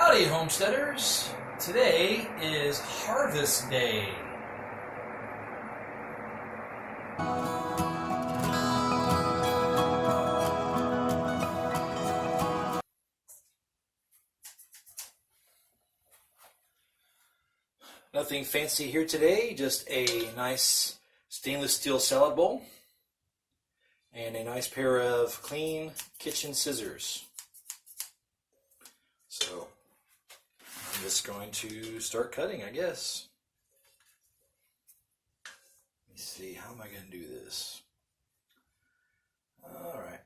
Howdy, homesteaders! Today is Harvest Day. Nothing fancy here today, just a nice stainless steel salad bowl and a nice pair of clean kitchen scissors. So I'm just going to start cutting, I guess. Let me see, how am I going to do this? All right.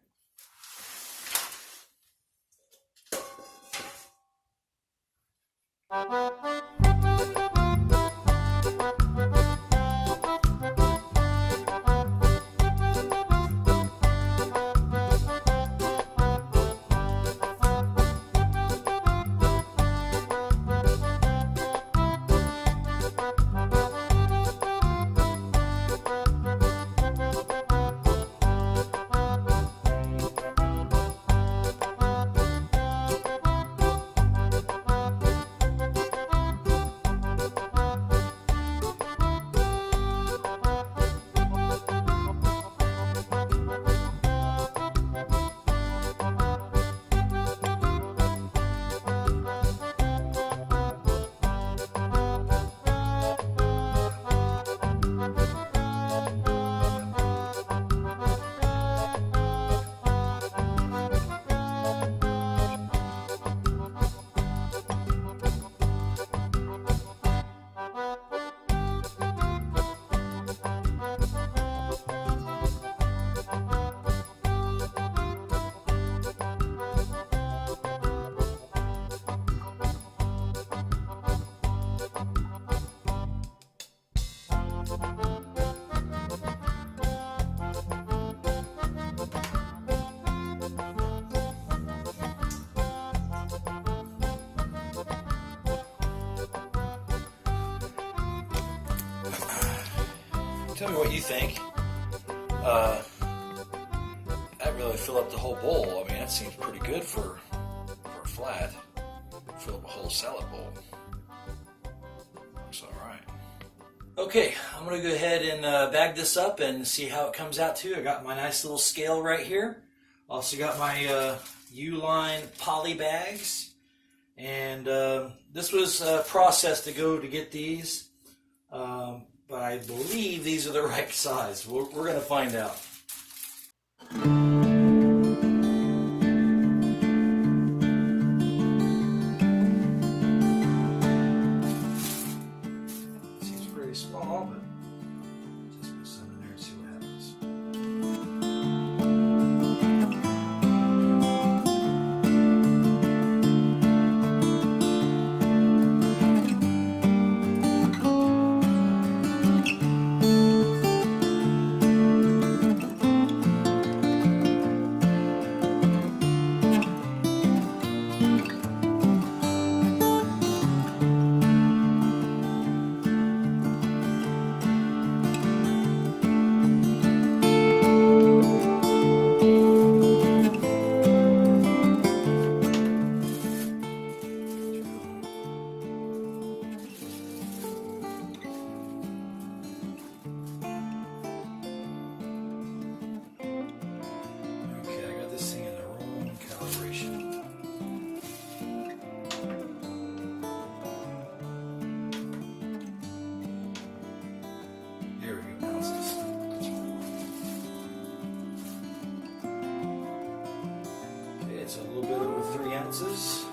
Tell me what you think. That really fill up the whole bowl. I mean, that seems pretty good for a flat. Fill up a whole salad bowl. Looks all right. Okay, I'm gonna go ahead and bag this up and see how it comes out too. I got my nice little scale right here. Also got my U-line poly bags, and this was a process to get these. But I believe these are the right size. We're going to find out. Seems pretty small, but just put some in there and see what happens. It's a little bit over 3 ounces.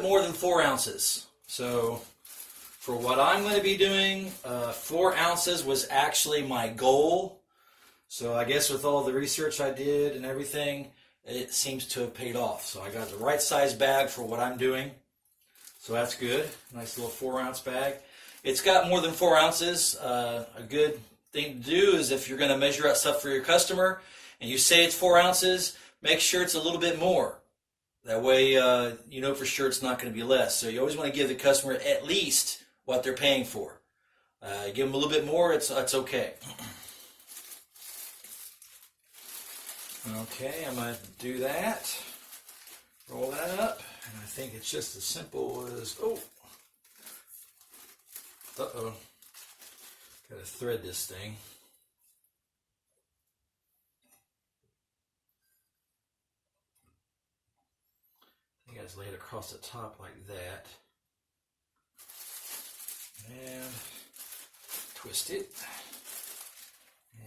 more than 4 ounces. So for what I'm going to be doing, 4 ounces was actually my goal. So I guess with all the research I did and everything, it seems to have paid off. So I got the right size bag for what I'm doing. So that's good. Nice little 4-ounce bag. It's got more than 4 ounces. A good thing to do is if you're going to measure out stuff for your customer and you say it's 4 ounces, make sure it's a little bit more. That way you know for sure it's not going to be less. So you always want to give the customer at least what they're paying for. Give them a little bit more, it's okay. Okay, I'm going to do that. Roll that up. And I think it's just as simple as, uh-oh. Got to thread this thing. I think I just lay it across the top like that. And twist it.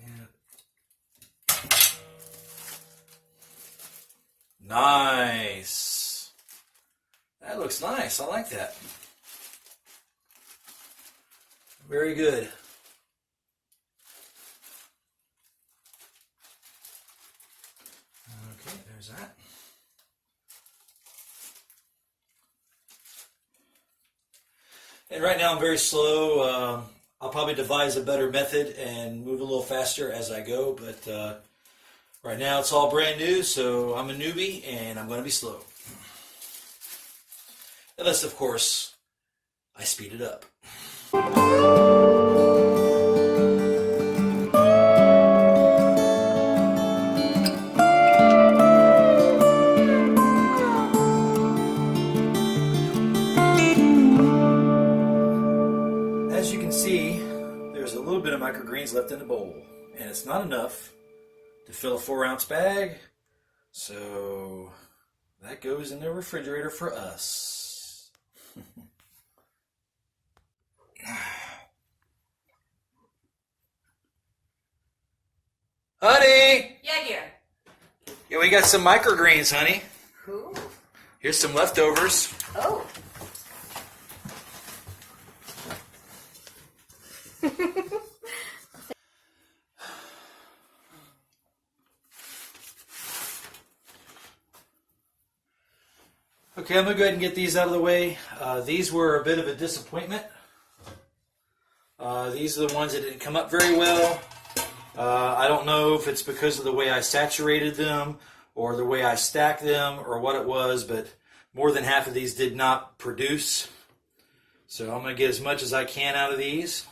And nice. That looks nice. I like that. Very good. Okay, there's that. And right now I'm very slow. I'll probably devise a better method and move a little faster as I go, but right now it's all brand new, so I'm a newbie and I'm going to be slow. Unless, of course, I speed it up. As you can see, there's a little bit of microgreens left in the bowl, and it's not enough to fill a 4-ounce bag, so that goes in the refrigerator for us. Honey! Yeah, dear. Yeah, we got some microgreens, honey. Cool. Here's some leftovers. Oh. Okay, I'm going to go ahead and get these out of the way. These were a bit of a disappointment. These are the ones that didn't come up very well. I don't know if it's because of the way I saturated them or the way I stacked them or what it was, but more than half of these did not produce. So I'm going to get as much as I can out of these.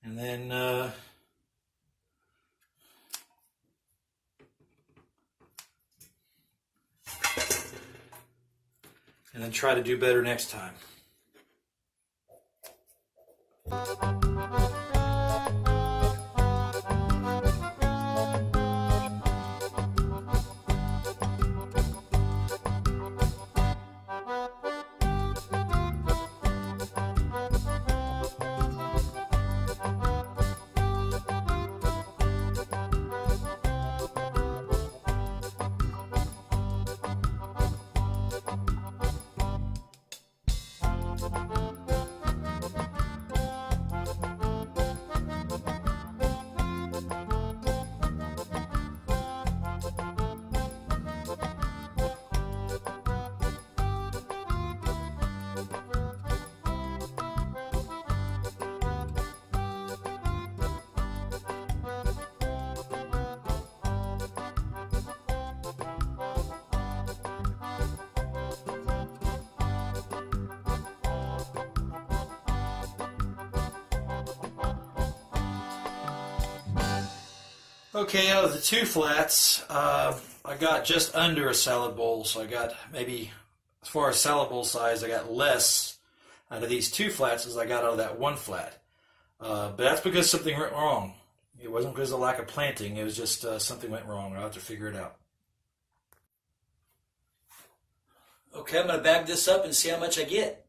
And then try to do better next time. Okay, out of the 2 flats, I got just under a salad bowl, so I got maybe, as far as salad bowl size, I got less out of these 2 flats as I got out of that 1 flat. But that's because something went wrong. It wasn't because of lack of planting, it was just something went wrong. I'll have to figure it out. Okay, I'm going to bag this up and see how much I get.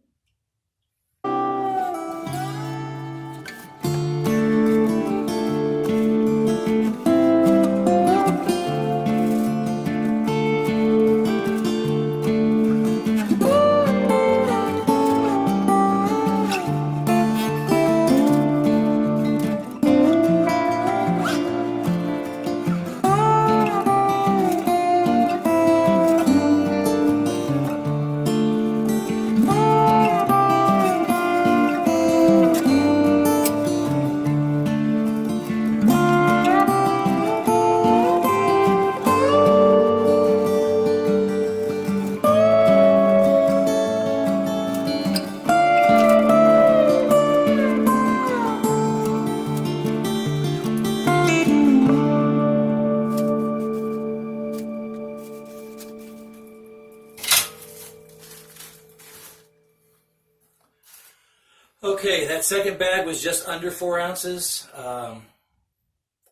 Okay, that second bag was just under 4 ounces. I'm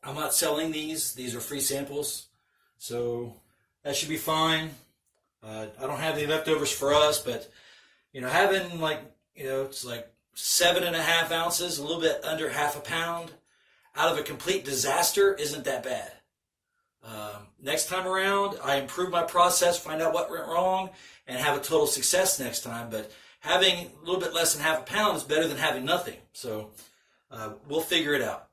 not selling these. These are free samples. So that should be fine. I don't have any leftovers for us, but having it's like 7.5 ounces, a little bit under half a pound out of a complete disaster isn't that bad. Next time around, I improve my process, find out what went wrong, and have a total success next time. But having a little bit less than half a pound is better than having nothing. So we'll figure it out.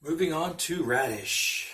Moving on to radish.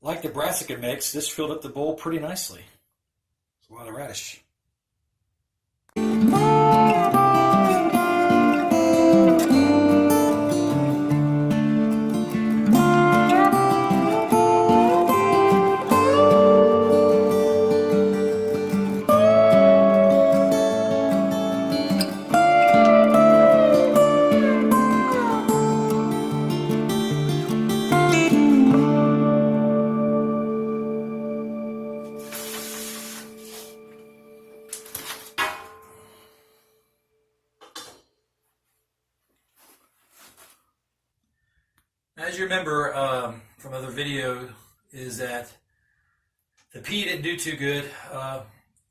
Like the brassica mix, this filled up the bowl pretty nicely. It's a lot of radish. As you remember from other video, is that the pea didn't do too good.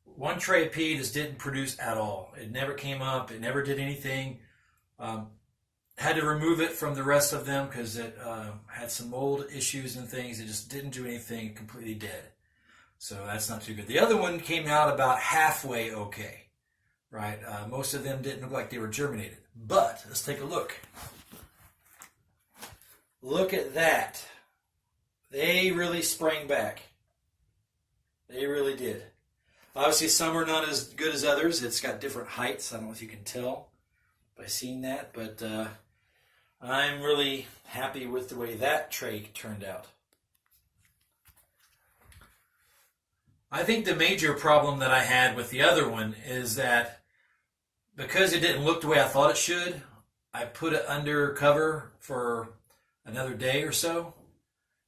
One tray of pea just didn't produce at all. It never came up. It never did anything. Had to remove it from the rest of them because it had some mold issues and things. It just didn't do anything, completely dead. So that's not too good. The other one came out about halfway okay, right? Most of them didn't look like they were germinated. But let's take a look. Look at that. They really sprang back. They really did. Obviously, some are not as good as others. It's got different heights. I don't know if you can tell by seeing that, but I'm really happy with the way that tray turned out. I think the major problem that I had with the other one is that because it didn't look the way I thought it should, I put it under cover for another day or so,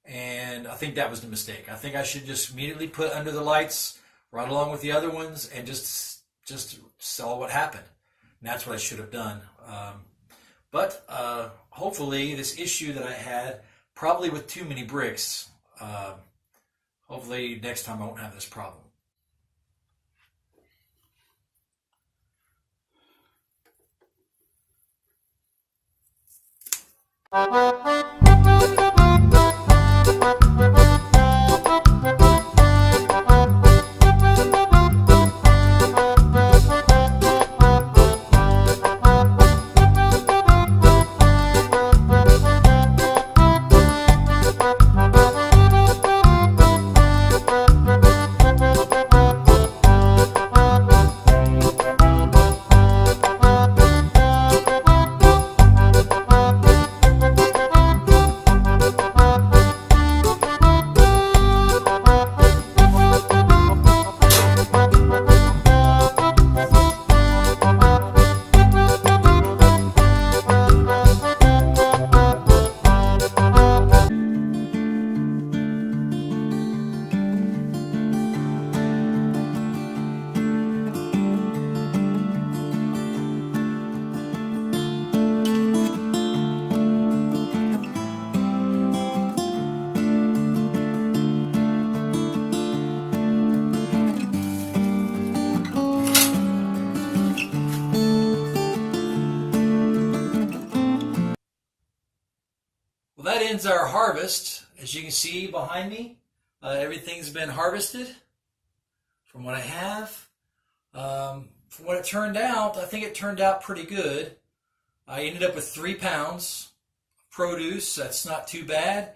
and I think that was the mistake. I think I should just immediately put it under the lights right along with the other ones and just saw what happened. And that's what I should have done. But hopefully this issue that I had, probably with too many bricks, hopefully next time I won't have this problem. begins our harvest. As you can see behind me, everything's been harvested from what I have. From what it turned out, I think it turned out pretty good. I ended up with 3 pounds of produce. That's not too bad.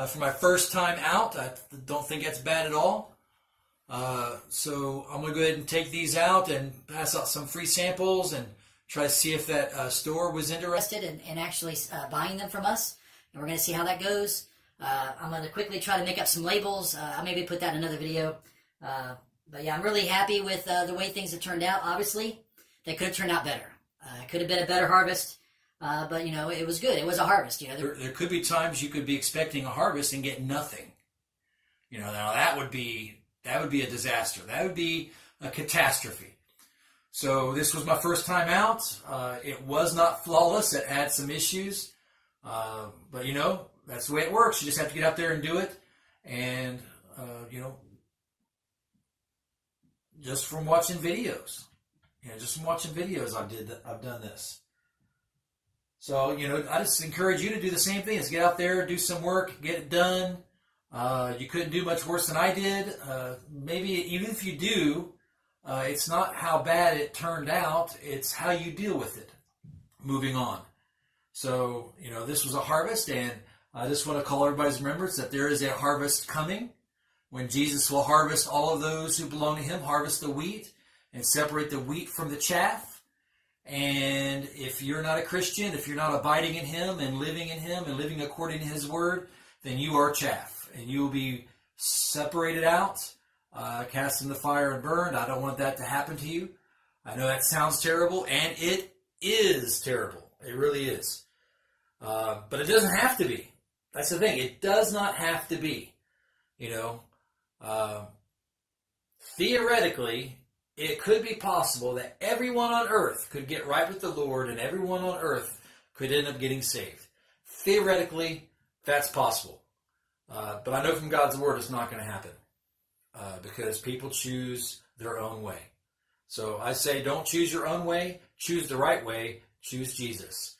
For my first time out, I don't think that's bad at all. So I'm going to go ahead and take these out and pass out some free samples and try to see if that store was interested in actually buying them from us. And we're going to see how that goes. I'm going to quickly try to make up some labels. I'll maybe put that in another video. But yeah, I'm really happy with the way things have turned out. Obviously, they could have turned out better. It could have been a better harvest. But, you know, it was good. It was a harvest. You know, there could be times you could be expecting a harvest and get nothing. You know, now that would be a disaster. That would be a catastrophe. So this was my first time out. It was not flawless. It had some issues. But, you know, that's the way it works. You just have to get out there and do it. And, you know, just from watching videos. You know, just from watching videos I've done this. So, you know, I just encourage you to do the same thing. Is get out there, do some work, get it done. You couldn't do much worse than I did. Maybe even if you do, it's not how bad it turned out. It's how you deal with it. Moving on. So, you know, this was a harvest, and I just want to call everybody's remembrance that there is a harvest coming when Jesus will harvest all of those who belong to him, harvest the wheat and separate the wheat from the chaff. And if you're not a Christian, if you're not abiding in him and living according to his word, then you are chaff, and you will be separated out, cast in the fire and burned. I don't want that to happen to you. I know that sounds terrible, and it is terrible. It really is. But it doesn't have to be. That's the thing. It does not have to be. You know, theoretically, it could be possible that everyone on earth could get right with the Lord, and everyone on earth could end up getting saved. Theoretically, that's possible. But I know from God's word it's not going to happen because people choose their own way. So I say don't choose your own way. Choose the right way. Choose Jesus.